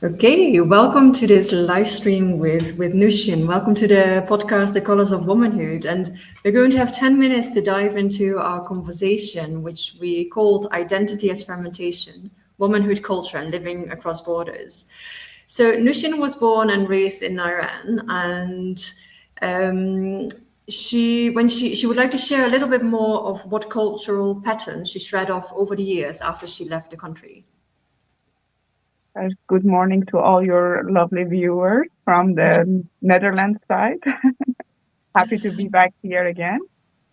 Okay, welcome to this live stream with Noushin. Welcome to the podcast, The Colours of Womanhood. And we're going to have 10 minutes to dive into our conversation, which we called Identity as Fermentation, Womanhood Culture and Living Across Borders. So Noushin was born and raised in Iran, and she would like to share a little bit more of what cultural patterns she shred off over the years after she left the country. Good morning to all your lovely viewers from the Netherlands side. Happy to be back here again.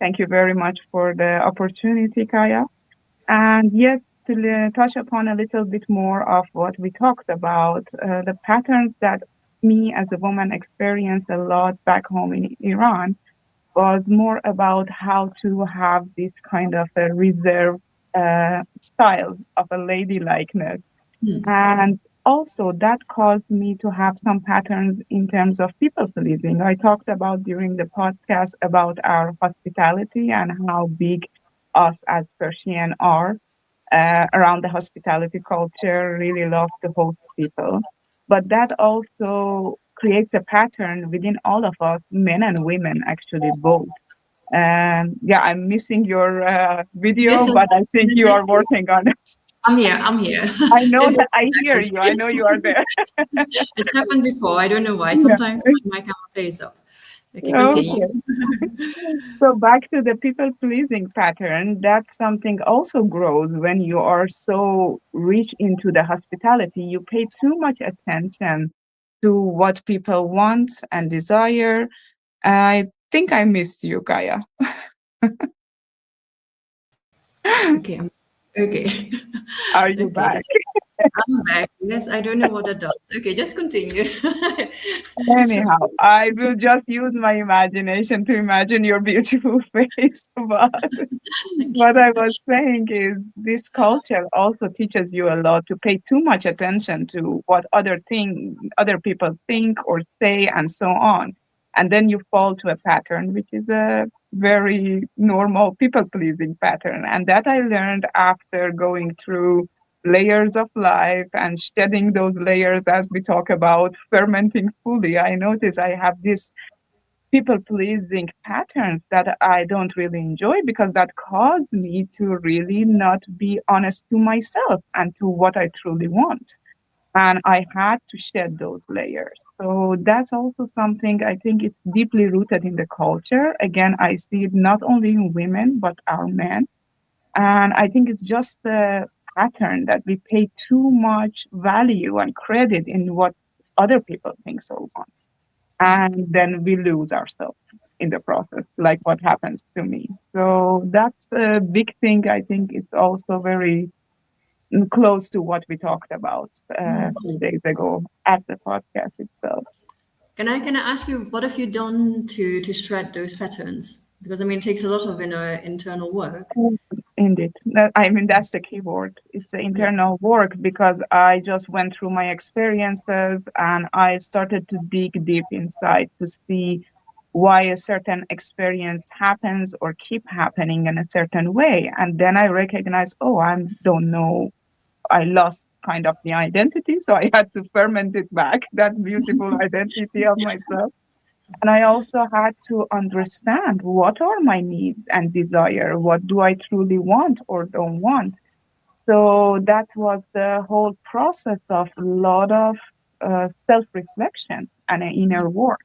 Thank you very much for the opportunity, Kaya. And yes, to touch upon a little bit more of what we talked about, the patterns that me as a woman experienced a lot back home in Iran was more about how to have this kind of a reserved style of a ladylikeness. And also, that caused me to have some patterns in terms of people pleasing. I talked about during the podcast about our hospitality and how big us as Persian are around the hospitality culture, really love to host people. But that also creates a pattern within all of us, men and women, actually, both. Yeah, I'm missing your Yes, video, but yes, I think yes, you yes, are please. working on it. I'm here. I'm here. I know It will that come I back hear on. you. I know you are there. It's happened before. I don't know why. Yeah. Sometimes my camera plays up. Okay, continue. Okay. So back to the people pleasing pattern, that's something also grows when you are so rich into the hospitality. You pay too much attention to what people want and desire. I think I missed you, Kaya. Okay, okay. Are you Okay, back? that's I'm back. Yes, I don't know what that does. Okay, just continue. Such Anyhow, I will just use my imagination to imagine your beautiful face. But thank what I you. was saying is this culture also teaches you a lot to pay too much attention to what other people think or say and so on. And then you fall to a pattern, which is a very normal people pleasing pattern. And that I learned after going through layers of life and shedding those layers as we talk about fermenting fully. I notice I have this people pleasing patterns that I don't really enjoy because that caused me to really not be honest to myself and to what I truly want. And I had to shed those layers. So that's also something I think it's deeply rooted in the culture. Again, I see it not only in women, but our men. And I think it's just a pattern that we pay too much value and credit in what other people think so want, and then we lose ourselves in the process, like what happens to me. So that's a big thing. I think it's also very close to what we talked about a few days ago at the podcast itself. Can I ask you what have you done to shred those patterns? Because I mean, it takes a lot of internal work. Mm, Indeed. I mean, that's the key word. It's the Yeah. internal work because I just went through my experiences and I started to dig deep inside to see why a certain experience happens or keep happening in a certain way. And then I recognized, oh, I don't know. I lost kind of the identity. So I had to ferment it back, that beautiful identity of myself. And I also had to understand what are my needs and desire, what do I truly want or don't want. So that was the whole process of a lot of self-reflection and inner work.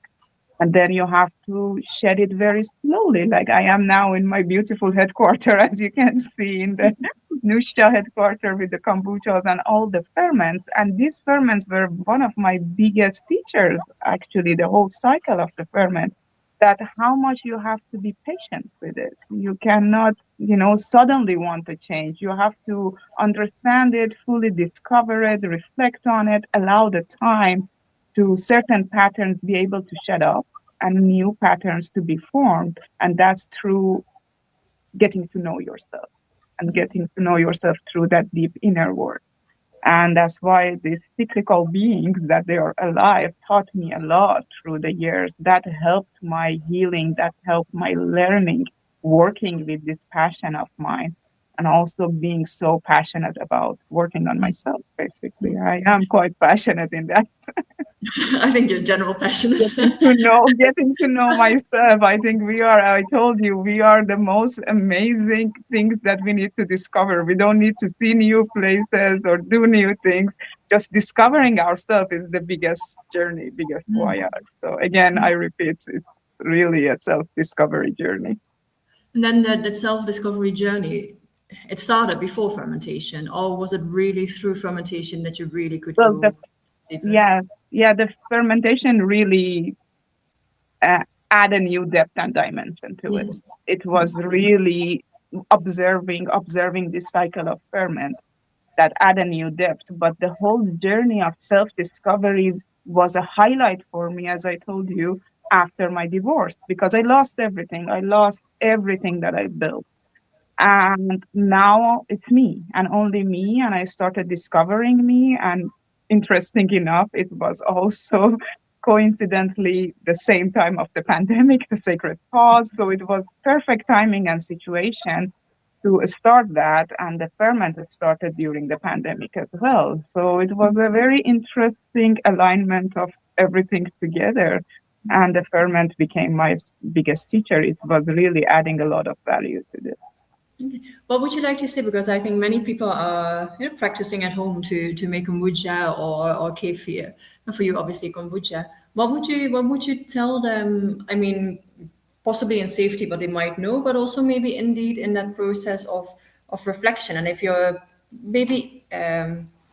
And then you have to shed it very slowly. Like I am now in my beautiful headquarter, as you can see in the Noush headquarter with the kombuchas and all the ferments. And these ferments were one of my biggest teachers, actually, the whole cycle of the ferment, that how much you have to be patient with it. You cannot, suddenly want to change. You have to understand it, fully discover it, reflect on it, allow the time to certain patterns be able to shut up and new patterns to be formed. And that's through getting to know yourself and getting to know yourself through that deep inner work. And that's why these cyclical beings that they are alive taught me a lot through the years. That helped my healing, that helped my learning, working with this passion of mine, and also being so passionate about working on myself, basically. I am quite passionate in that. I think you're general passionate. Getting to know myself. I think I told you, we are the most amazing things that we need to discover. We don't need to see new places or do new things. Just discovering ourselves is the biggest journey, biggest voyage. So again, I repeat, it's really a self-discovery journey. And then that self-discovery journey, it started before fermentation, or was it really through fermentation that you really could Well, go deeper? yeah, yeah, the fermentation really uh, add a new depth and dimension to it. Mm. It was really observing this cycle of ferment that add a new depth. But the whole journey of self-discovery was a highlight for me, as I told you, after my divorce, because I lost everything. I lost everything that I built. And now it's me and only me. And I started discovering me. And interesting enough, it was also coincidentally the same time of the pandemic, the sacred pause. So it was perfect timing and situation to start that. And the ferment started during the pandemic as well. So it was a very interesting alignment of everything together. And the ferment became my biggest teacher. It was really adding a lot of value to this. What would you like to say? Because I think many people are practicing at home to make kombucha or kefir. And for you, obviously kombucha. What would you tell them? I mean, possibly in safety, but they might know, but also maybe indeed in that process of reflection. And if you're maybe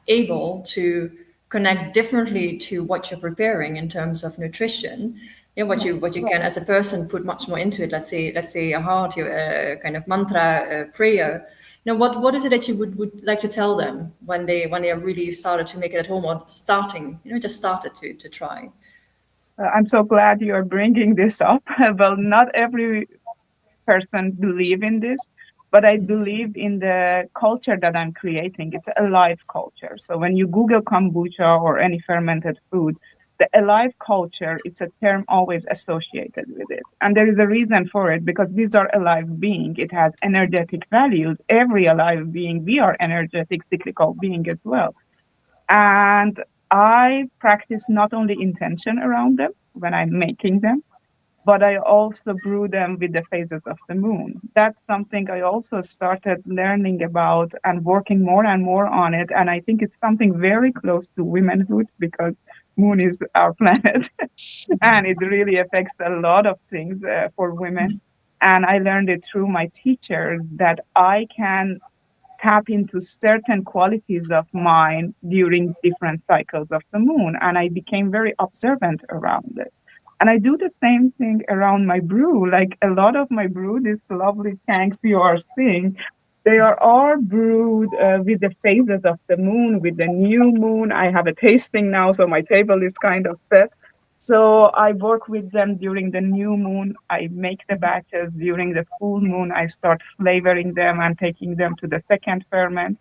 able to connect differently to what you're preparing in terms of nutrition, yeah, what you can as a person put much more into it. Let's say a heart, your kind of mantra, prayer. Now, what is it that you would like to tell them when they are really started to make it at home, or starting, just started to try? I'm so glad you're bringing this up. Well, not every person believe in this, but I believe in the culture that I'm creating. It's a alive culture. So when you Google kombucha or any fermented food, the alive culture, it's a term always associated with it. And there is a reason for it, because these are alive beings. It has energetic values. Every alive being, we are energetic, cyclical being as well. And I practice not only intention around them when I'm making them, but I also brew them with the phases of the moon. That's something I also started learning about and working more and more on it. And I think it's something very close to womanhood, because moon is our planet and it really affects a lot of things for women. And I learned it through my teachers that I can tap into certain qualities of mine during different cycles of the moon. And I became very observant around it. And I do the same thing around my brew. Like a lot of my brew, these lovely tanks you are seeing, they are all brewed with the phases of the moon, with the new moon. I have a tasting now, so my table is kind of set. So I work with them during the new moon. I make the batches during the full moon. I start flavoring them and taking them to the second ferment.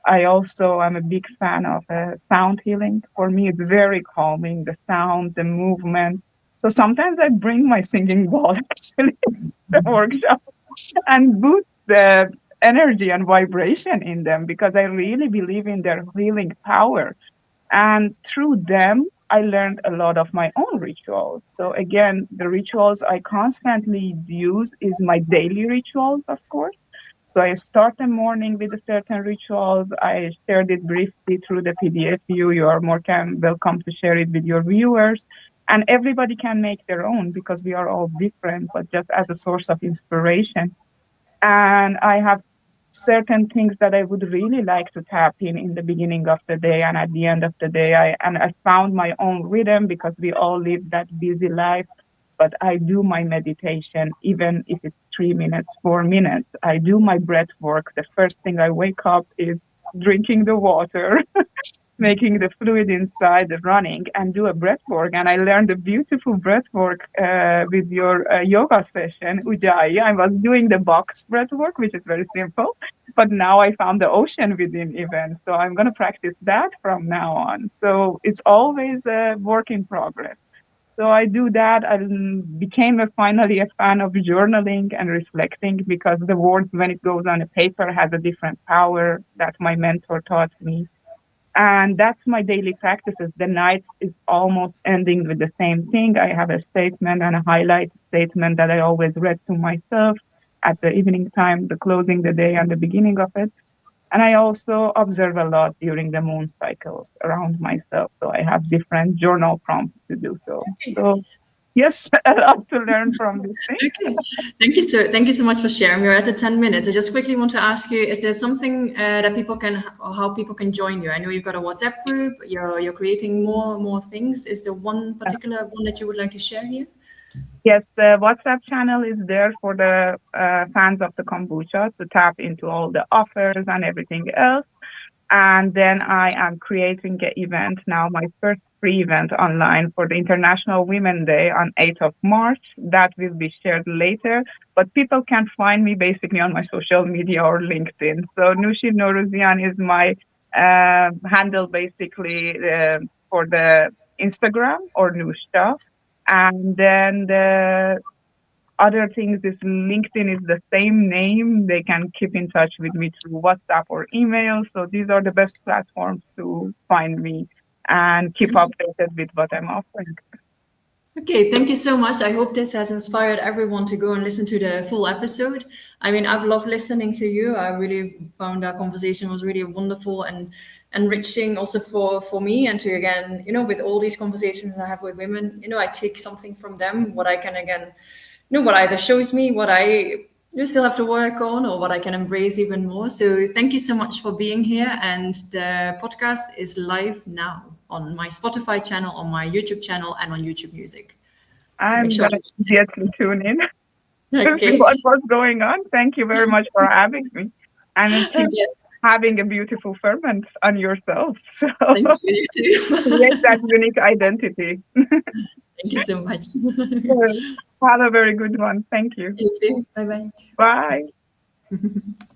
I also am a big fan of sound healing. For me, it's very calming, the sound, the movement. So sometimes I bring my singing bowl actually to the workshop and boost the energy and vibration in them, because I really believe in their healing power. And through them, I learned a lot of my own rituals. So again, the rituals I constantly use is my daily rituals, of course. So I start the morning with a certain rituals. I shared it briefly through the PDF view. You are more than welcome to share it with your viewers. And everybody can make their own, because we are all different, but just as a source of inspiration. And I have certain things that I would really like to tap in the beginning of the day and at the end of the day. I found my own rhythm, because we all live that busy life. But I do my meditation, even if it's 3 minutes, 4 minutes. I do my breath work. The first thing I wake up is drinking the water, making the fluid inside running, and do a breath work. And I learned a beautiful breath work with your yoga session, Ujjayi. I was doing the box breath work, which is very simple, but now I found the ocean within even. So I'm going to practice that from now on. So it's always a work in progress. So I do that. I became finally a fan of journaling and reflecting, because the words, when it goes on a paper, has a different power that my mentor taught me. And that's my daily practices. The night is almost ending with the same thing. I have a statement and a highlight statement that I always read to myself at the evening time, the closing the day and the beginning of it. And I also observe a lot during the moon cycles around myself. So I have different journal prompts to do so. So yes, a lot to learn from this thing. Okay, thank you so much for sharing. We're at the 10 minutes. I just quickly want to ask you: is there something that people can, or how people can join you? I know you've got a WhatsApp group. You're creating more things. Is there one particular one that you would like to share here? Yes, the WhatsApp channel is there for the fans of the kombucha to tap into all the offers and everything else. And then I am creating an event now, my first free event online for the International Women's Day on 8th of March. That will be shared later. But people can find me basically on my social media or LinkedIn. So Noushin Norouzian is my handle basically for the Instagram or Noush. And then the other things is LinkedIn is the same name. They can keep in touch with me through WhatsApp or email. So these are the best platforms to find me and keep updated with what I'm offering. Okay, thank you so much. I hope this has inspired everyone to go and listen to the full episode. I mean, I've loved listening to you. I really found our conversation was really wonderful and enriching also for me, and to, again, with all these conversations I have with women, I take something from them, what I can, again, what either shows me what I still have to work on, or what I can embrace even more. So thank you so much for being here. And the podcast is live now on my Spotify channel, on my YouTube channel, and on YouTube Music. So make I'm sure going to immediately tune in to see Okay. what was going on. Thank you very much for having me. And keep Yeah, having a beautiful ferment on yourself. So thank you, you too. create that unique identity. Thank you so much. Have a very good one. Thank you. You too. Bye bye. Bye.